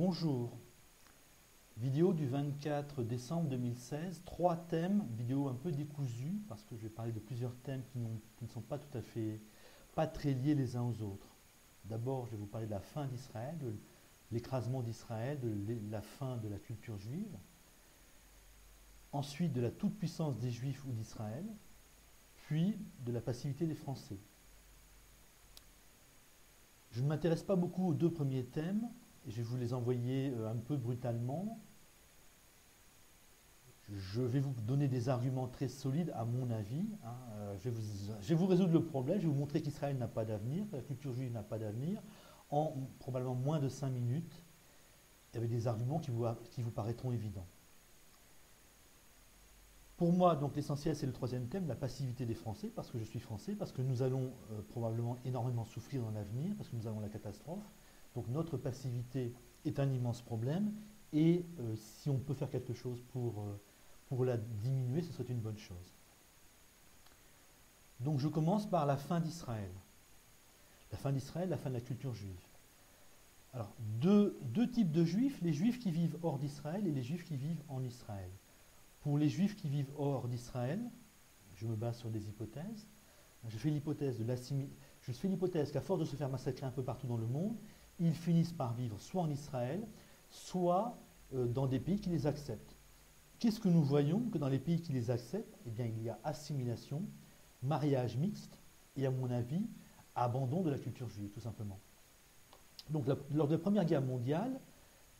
Bonjour, vidéo du 24 décembre 2016, 3 thèmes, vidéo un peu décousue parce que je vais parler de plusieurs thèmes qui ne sont pas tout à fait, pas très liés les uns aux autres. D'abord, je vais vous parler de la fin d'Israël, de l'écrasement d'Israël, de la fin de la culture juive. Ensuite, de la toute-puissance des Juifs ou d'Israël, puis de la passivité des Français. Je ne m'intéresse pas beaucoup aux deux premiers thèmes, et je vais vous les envoyer un peu brutalement. Je vais vous donner des arguments très solides, à mon avis. Je vais vous résoudre le problème, je vais vous montrer qu'Israël n'a pas d'avenir, que la culture juive n'a pas d'avenir, en probablement moins de 5 minutes, avec des arguments qui vous paraîtront évidents. Pour moi, donc l'essentiel, c'est le troisième thème, la passivité des Français, parce que je suis français, parce que nous allons probablement énormément souffrir dans l'avenir, parce que nous avons la catastrophe. Donc notre passivité est un immense problème, et si on peut faire quelque chose pour la diminuer, ce serait une bonne chose. Donc je commence par la fin d'Israël. La fin d'Israël, la fin de la culture juive. Alors, deux types de juifs, les juifs qui vivent hors d'Israël et les juifs qui vivent en Israël. Pour les juifs qui vivent hors d'Israël, je me base sur des hypothèses. Je fais l'hypothèse qu'à force de se faire massacrer un peu partout dans le monde, ils finissent par vivre soit en Israël, soit dans des pays qui les acceptent. Qu'est-ce que nous voyons? Que dans les pays qui les acceptent, eh bien, il y a assimilation, mariage mixte et, à mon avis, abandon de la culture juive, tout simplement. Donc, lors de la Première Guerre mondiale,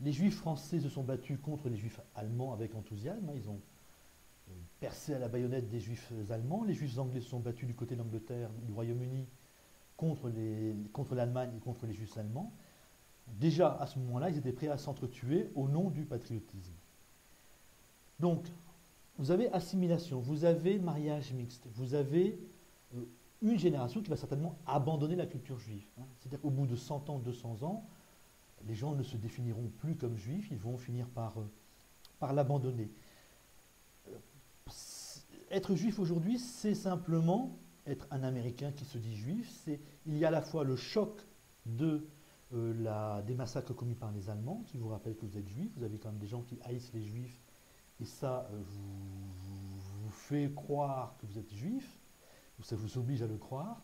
les juifs français se sont battus contre les juifs allemands avec enthousiasme. Ils ont percé à la baïonnette des juifs allemands. Les juifs anglais se sont battus du côté de l'Angleterre, du Royaume-Uni, contre l'Allemagne et contre les juifs allemands. Déjà, à ce moment-là, ils étaient prêts à s'entretuer au nom du patriotisme. Donc, vous avez assimilation, vous avez mariage mixte, vous avez une génération qui va certainement abandonner la culture juive. C'est-à-dire qu'au bout de 100 ans, 200 ans, les gens ne se définiront plus comme juifs, ils vont finir par l'abandonner. Être juif aujourd'hui, c'est simplement être un Américain qui se dit juif. Il y a à la fois le choc des massacres commis par les Allemands, qui vous rappellent que vous êtes juif. Vous avez quand même des gens qui haïssent les juifs, et ça vous fait croire que vous êtes juif, ou ça vous oblige à le croire.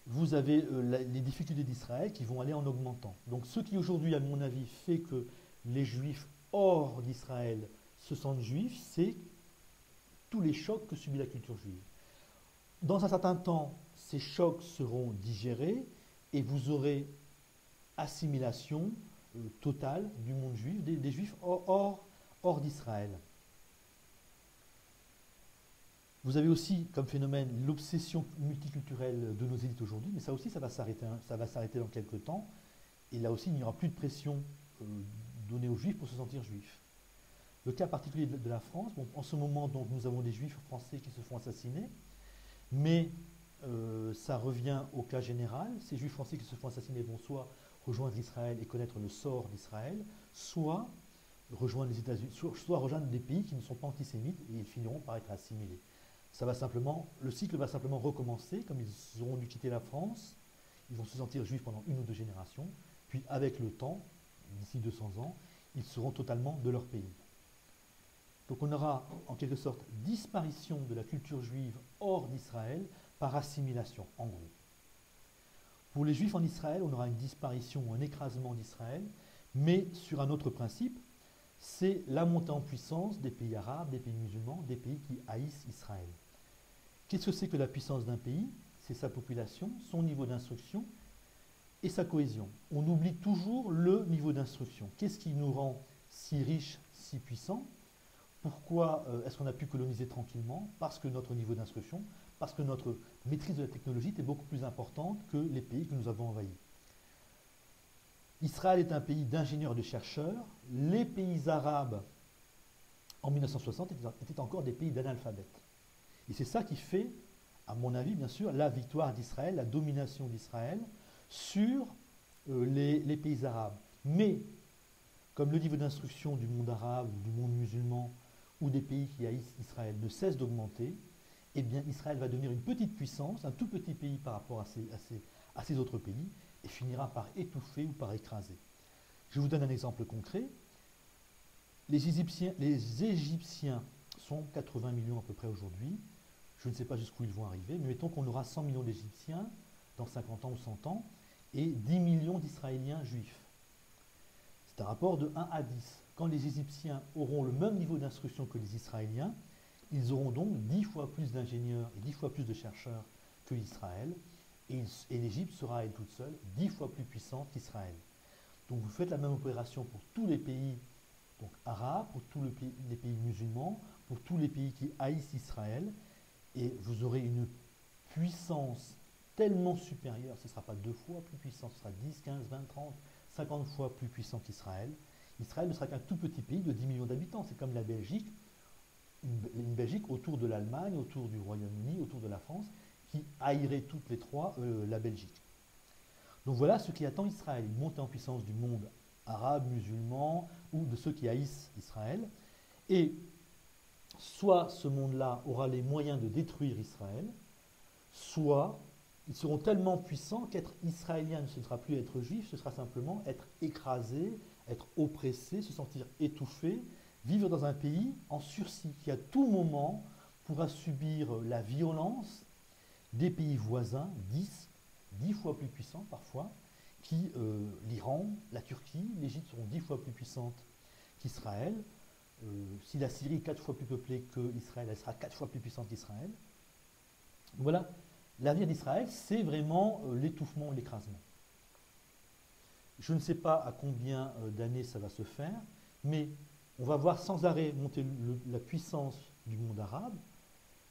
Vous avez les difficultés d'Israël qui vont aller en augmentant. Donc ce qui aujourd'hui, à mon avis, fait que les juifs hors d'Israël se sentent juifs, c'est tous les chocs que subit la culture juive. Dans un certain temps, ces chocs seront digérés et vous aurez assimilation totale du monde juif, des juifs hors d'Israël. Vous avez aussi comme phénomène l'obsession multiculturelle de nos élites aujourd'hui, mais ça aussi, ça va s'arrêter dans quelques temps. Et là aussi, il n'y aura plus de pression donnée aux juifs pour se sentir juifs. Le cas particulier de la France, bon, en ce moment, donc, nous avons des juifs français qui se font assassiner, mais ça revient au cas général. Ces juifs français qui se font assassiner vont soit rejoindre Israël et connaître le sort d'Israël, soit rejoindre les États-Unis, soit rejoindre des pays qui ne sont pas antisémites et ils finiront par être assimilés. Le cycle va simplement recommencer, comme ils auront dû quitter la France, ils vont se sentir juifs pendant une ou deux générations, puis avec le temps, d'ici 200 ans, ils seront totalement de leur pays. Donc on aura en quelque sorte disparition de la culture juive hors d'Israël par assimilation, en gros. Pour les juifs en Israël, on aura une disparition ou un écrasement d'Israël, mais sur un autre principe, c'est la montée en puissance des pays arabes, des pays musulmans, des pays qui haïssent Israël. Qu'est-ce que c'est que la puissance d'un pays? C'est sa population, son niveau d'instruction et sa cohésion. On oublie toujours le niveau d'instruction. Qu'est-ce qui nous rend si riches, si puissants? Pourquoi est-ce qu'on a pu coloniser tranquillement? Parce que notre niveau d'instruction, parce que notre maîtrise de la technologie était beaucoup plus importante que les pays que nous avons envahis. Israël est un pays d'ingénieurs et de chercheurs. Les pays arabes, en 1960, étaient encore des pays d'analphabètes. Et c'est ça qui fait, à mon avis, bien sûr, la victoire d'Israël, la domination d'Israël sur les pays arabes. Mais, comme le niveau d'instruction du monde arabe, du monde musulman, ou des pays qui haïssent Israël ne cesse d'augmenter, eh bien Israël va devenir une petite puissance, un tout petit pays par rapport à ces autres pays, et finira par étouffer ou par écraser. Je vous donne un exemple concret. Les Égyptiens sont 80 millions à peu près aujourd'hui. Je ne sais pas jusqu'où ils vont arriver, mais mettons qu'on aura 100 millions d'Égyptiens dans 50 ans ou 100 ans et 10 millions d'Israéliens juifs. C'est un rapport de 1 à 10. Quand les Égyptiens auront le même niveau d'instruction que les Israéliens, ils auront donc 10 fois plus d'ingénieurs et 10 fois plus de chercheurs que Israël, et l'Égypte sera, elle toute seule, 10 fois plus puissante qu'Israël. Donc vous faites la même opération pour tous les pays donc, arabes, pour tous les pays musulmans, pour tous les pays qui haïssent Israël, et vous aurez une puissance tellement supérieure, ce ne sera pas 2 fois plus puissant, ce sera 10, 15, 20, 30, 50 fois plus puissant qu'Israël. Israël ne sera qu'un tout petit pays de 10 millions d'habitants, c'est comme la Belgique, une Belgique autour de l'Allemagne, autour du Royaume-Uni, autour de la France, qui haïrait toutes les trois la Belgique. Donc voilà ce qui attend Israël, une montée en puissance du monde arabe, musulman, ou de ceux qui haïssent Israël. Et soit ce monde-là aura les moyens de détruire Israël, soit ils seront tellement puissants qu'être israélien ne sera plus être juif, ce sera simplement être écrasé, être oppressé, se sentir étouffé, vivre dans un pays en sursis, qui à tout moment pourra subir la violence des pays voisins, 10 fois plus puissants parfois, qui l'Iran, la Turquie, l'Égypte seront 10 fois plus puissantes qu'Israël. Si la Syrie est 4 fois plus peuplée qu'Israël, elle sera 4 fois plus puissante qu'Israël. Voilà, l'avenir d'Israël, c'est vraiment l'étouffement, l'écrasement. Je ne sais pas à combien d'années ça va se faire, mais on va voir sans arrêt monter la puissance du monde arabe,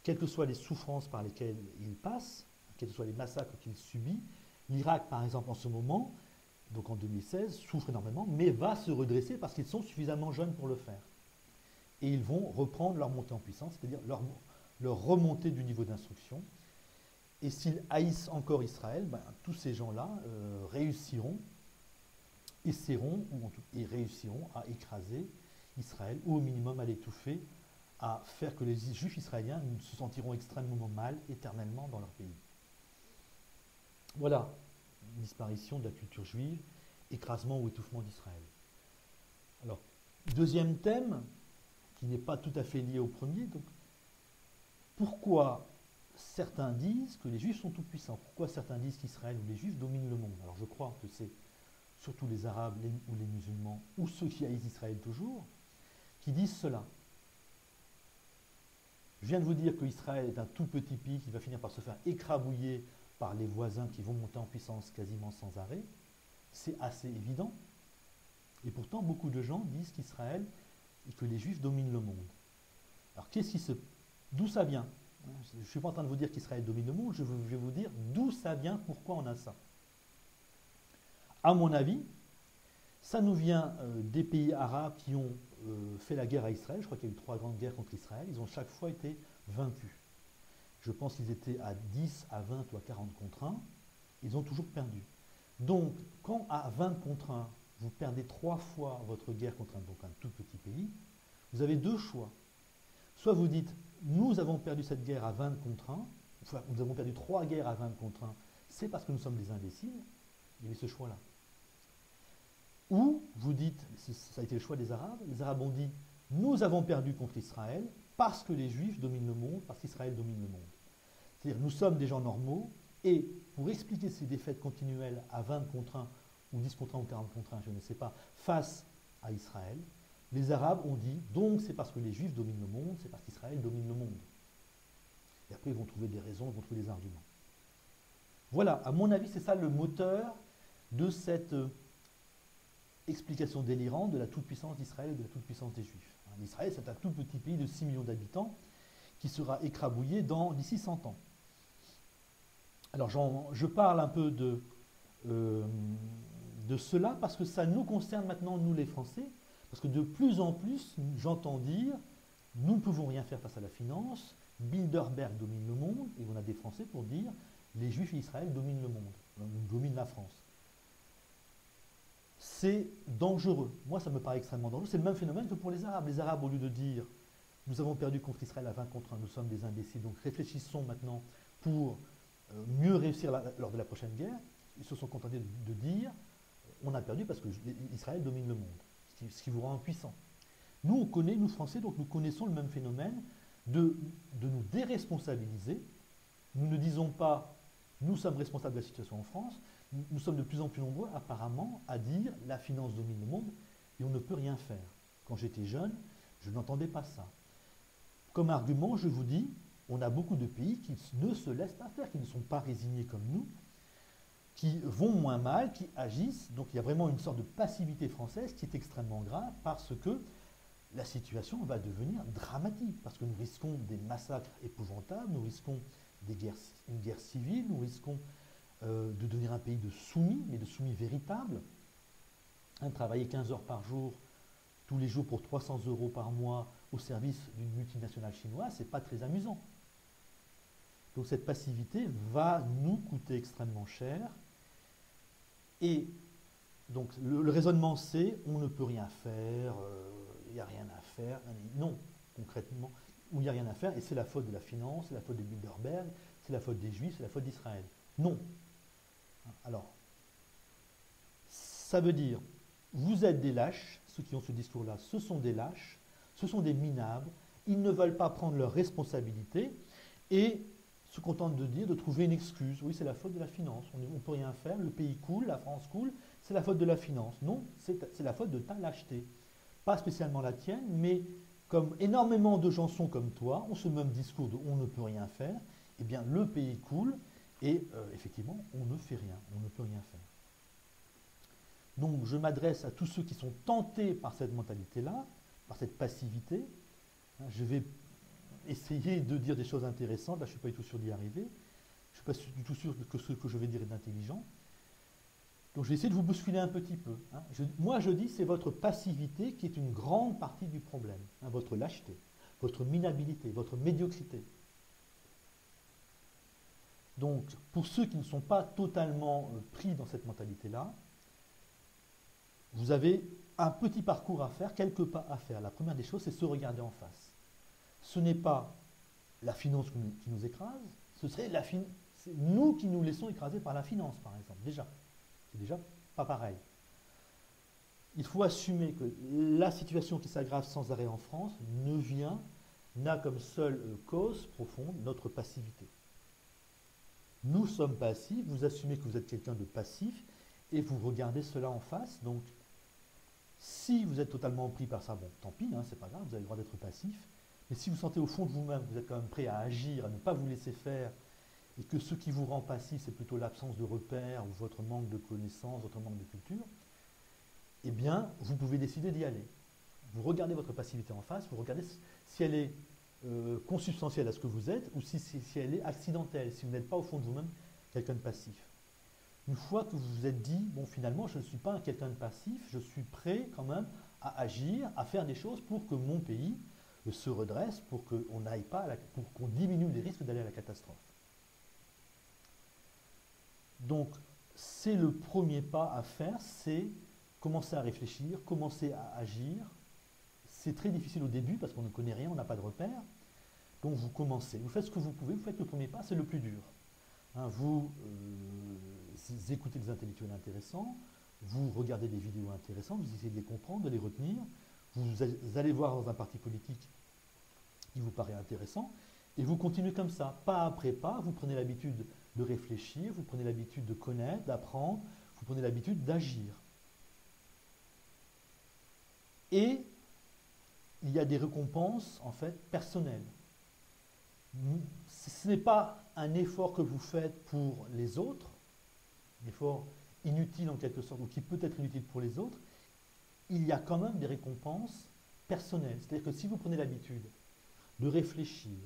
quelles que soient les souffrances par lesquelles il passe, quels que soient les massacres qu'il subit. L'Irak, par exemple, en ce moment, donc en 2016, souffre énormément, mais va se redresser parce qu'ils sont suffisamment jeunes pour le faire. Et ils vont reprendre leur montée en puissance, c'est-à-dire leur remontée du niveau d'instruction. Et s'ils haïssent encore Israël, ben, tous ces gens-là réussiront, essaieront et réussiront à écraser Israël, ou au minimum à l'étouffer, à faire que les Juifs israéliens se sentiront extrêmement mal éternellement dans leur pays. Voilà, disparition de la culture juive, écrasement ou étouffement d'Israël. Alors, deuxième thème, qui n'est pas tout à fait lié au premier, donc, pourquoi certains disent que les Juifs sont tout puissants? Pourquoi certains disent qu'Israël ou les Juifs dominent le monde? Alors je crois que c'est surtout les Arabes ou les musulmans, ou ceux qui haïssent Israël toujours, qui disent cela. Je viens de vous dire qu'Israël est un tout petit pays qui va finir par se faire écrabouiller par les voisins qui vont monter en puissance quasiment sans arrêt. C'est assez évident. Et pourtant, beaucoup de gens disent qu'Israël et que les Juifs dominent le monde. Alors, d'où ça vient? Je ne suis pas en train de vous dire qu'Israël domine le monde, je vais vous dire d'où ça vient, pourquoi on a ça. À mon avis, ça nous vient des pays arabes qui ont fait la guerre à Israël. Je crois qu'il y a eu 3 grandes guerres contre Israël. Ils ont chaque fois été vaincus. Je pense qu'ils étaient à 10, à 20 ou à 40 contre 1. Ils ont toujours perdu. Donc, quand à 20 contre 1, vous perdez 3 fois votre guerre contre un tout petit pays, vous avez 2 choix. Soit vous dites, nous avons perdu cette guerre à 20 contre 1, enfin, nous avons perdu 3 guerres à 20 contre 1, c'est parce que nous sommes des imbéciles. Il y avait ce choix-là. Ou vous dites, ça a été le choix des Arabes, les Arabes ont dit, nous avons perdu contre Israël parce que les Juifs dominent le monde, parce qu'Israël domine le monde. C'est-à-dire, nous sommes des gens normaux, et pour expliquer ces défaites continuelles à 20 contre 1, ou 10 contre 1 ou 40 contre 1, je ne sais pas, face à Israël, les Arabes ont dit, donc c'est parce que les Juifs dominent le monde, c'est parce qu'Israël domine le monde. Et après, ils vont trouver des raisons, ils vont trouver des arguments. Voilà, à mon avis, c'est ça le moteur de cette explication délirante de la toute-puissance d'Israël et de la toute-puissance des Juifs. L'Israël, c'est un tout petit pays de 6 millions d'habitants qui sera écrabouillé d'ici 100 ans. Alors, je parle un peu de cela parce que ça nous concerne maintenant, nous les Français, parce que de plus en plus, j'entends dire, nous ne pouvons rien faire face à la finance, Bilderberg domine le monde, et on a des Français pour dire, les Juifs et Israël dominent le monde, dominent la France. C'est dangereux. Moi, ça me paraît extrêmement dangereux. C'est le même phénomène que pour les Arabes. Les Arabes, au lieu de dire, nous avons perdu contre Israël à 20 contre 1, nous sommes des imbéciles, donc réfléchissons maintenant pour mieux réussir lors de la prochaine guerre, ils se sont contentés de dire, on a perdu parce que Israël domine le monde, ce qui vous rend impuissant. Nous, on connaît, nous Français, donc nous connaissons le même phénomène de nous déresponsabiliser. Nous ne disons pas, nous sommes responsables de la situation en France, nous sommes de plus en plus nombreux apparemment à dire la finance domine le monde et on ne peut rien faire. Quand j'étais jeune, je n'entendais pas ça. Comme argument, je vous dis, on a beaucoup de pays qui ne se laissent pas faire, qui ne sont pas résignés comme nous, qui vont moins mal, qui agissent. Donc il y a vraiment une sorte de passivité française qui est extrêmement grave parce que la situation va devenir dramatique, parce que nous risquons des massacres épouvantables, nous risquons une guerre civile, nous risquons de devenir un pays de soumis, mais de soumis véritables. Travailler 15 heures par jour, tous les jours pour 300 € par mois au service d'une multinationale chinoise, ce n'est pas très amusant. Donc cette passivité va nous coûter extrêmement cher. Et donc le raisonnement c'est on ne peut rien faire, il n'y a rien à faire. Non, concrètement, il n'y a rien à faire et c'est la faute de la finance, c'est la faute des Bilderberg, c'est la faute des Juifs, c'est la faute d'Israël. Non. Alors, ça veut dire, vous êtes des lâches, ceux qui ont ce discours-là, ce sont des lâches, ce sont des minables, ils ne veulent pas prendre leurs responsabilités et se contentent de dire, de trouver une excuse. Oui, c'est la faute de la finance, on ne peut rien faire, le pays coule, la France coule, c'est la faute de la finance. Non, c'est la faute de ta lâcheté. Pas spécialement la tienne, mais comme énormément de gens sont comme toi, ont ce même discours de on ne peut rien faire, eh bien le pays coule et effectivement on ne fait rien, on ne peut rien faire. Donc je m'adresse à tous ceux qui sont tentés par cette mentalité-là, par cette passivité. Je vais essayer de dire des choses intéressantes, là je ne suis pas du tout sûr d'y arriver, je ne suis pas du tout sûr que ce que je vais dire est intelligent. Donc je vais essayer de vous bousculer un petit peu. Moi je dis c'est votre passivité qui est une grande partie du problème, votre lâcheté, votre minabilité, votre médiocrité. Donc pour ceux qui ne sont pas totalement pris dans cette mentalité-là, vous avez un petit parcours à faire, quelques pas à faire. La première des choses, c'est se regarder en face. Ce n'est pas la finance qui nous écrase, c'est nous qui nous laissons écraser par la finance, par exemple. Déjà, c'est déjà pas pareil. Il faut assumer que la situation qui s'aggrave sans arrêt en France n'a comme seule cause profonde notre passivité. Nous sommes passifs, vous assumez que vous êtes quelqu'un de passif et vous regardez cela en face. Donc, si vous êtes totalement pris par ça, bon, tant pis, c'est pas grave, vous avez le droit d'être passif. Mais si vous sentez au fond de vous-même que vous êtes quand même prêt à agir, à ne pas vous laisser faire, et que ce qui vous rend passif, c'est plutôt l'absence de repères ou votre manque de connaissances, votre manque de culture, eh bien, vous pouvez décider d'y aller. Vous regardez votre passivité en face, vous regardez si elle est consubstantielle à ce que vous êtes ou si elle est accidentelle, si vous n'êtes pas au fond de vous-même quelqu'un de passif. Une fois que vous vous êtes dit, bon finalement je ne suis pas quelqu'un de passif, je suis prêt quand même à agir, à faire des choses pour que mon pays se redresse, pour qu'on n'aille pas, pour qu'on diminue les risques d'aller à la catastrophe. Donc c'est le premier pas à faire, c'est commencer à réfléchir, commencer à agir. C'est très difficile au début parce qu'on ne connaît rien, on n'a pas de repères. Donc vous commencez, vous faites ce que vous pouvez, vous faites le premier pas, c'est le plus dur. Vous écoutez des intellectuels intéressants, vous regardez des vidéos intéressantes, vous essayez de les comprendre, de les retenir, vous allez voir dans un parti politique qui vous paraît intéressant, et vous continuez comme ça, pas après pas, vous prenez l'habitude de réfléchir, vous prenez l'habitude de connaître, d'apprendre, vous prenez l'habitude d'agir. Et il y a des récompenses en fait personnelles. Ce n'est pas un effort que vous faites pour les autres, un effort inutile en quelque sorte, ou qui peut être inutile pour les autres, il y a quand même des récompenses personnelles. C'est-à-dire que si vous prenez l'habitude de réfléchir,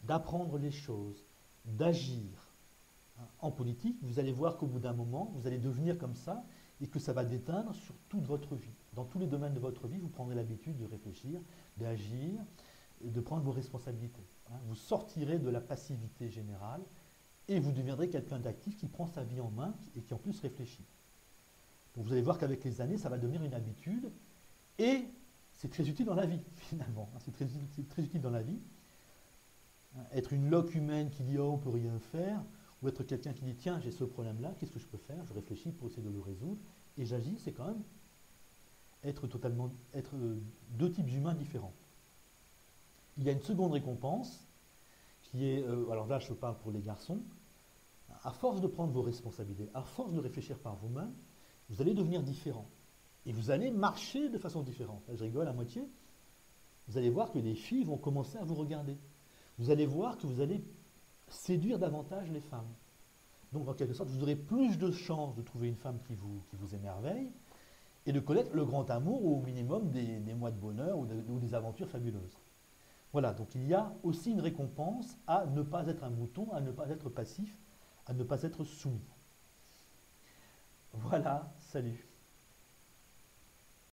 d'apprendre les choses, d'agir en politique, vous allez voir qu'au bout d'un moment, vous allez devenir comme ça et que ça va déteindre sur toute votre vie. Dans tous les domaines de votre vie, vous prendrez l'habitude de réfléchir, d'agir, et de prendre vos responsabilités. Vous sortirez de la passivité générale et vous deviendrez quelqu'un d'actif qui prend sa vie en main et qui en plus réfléchit. Donc vous allez voir qu'avec les années, ça va devenir une habitude et c'est très utile dans la vie, finalement. C'est très utile dans la vie. Être une loque humaine qui dit « oh, on ne peut rien faire » ou être quelqu'un qui dit « tiens, j'ai ce problème-là, qu'est-ce que je peux faire ?» Je réfléchis pour essayer de le résoudre et j'agis, c'est quand même être deux types humains différents. Il y a une seconde récompense qui est, alors là je parle pour les garçons, à force de prendre vos responsabilités, à force de réfléchir par vous-même, vous allez devenir différent. Et vous allez marcher de façon différente. Là, je rigole à moitié. Vous allez voir que les filles vont commencer à vous regarder. Vous allez voir que vous allez séduire davantage les femmes. Donc en quelque sorte, vous aurez plus de chances de trouver une femme qui vous émerveille et de connaître le grand amour ou au minimum des mois de bonheur ou des aventures fabuleuses. Voilà, donc il y a aussi une récompense à ne pas être un mouton, à ne pas être passif, à ne pas être soumis. Voilà, salut.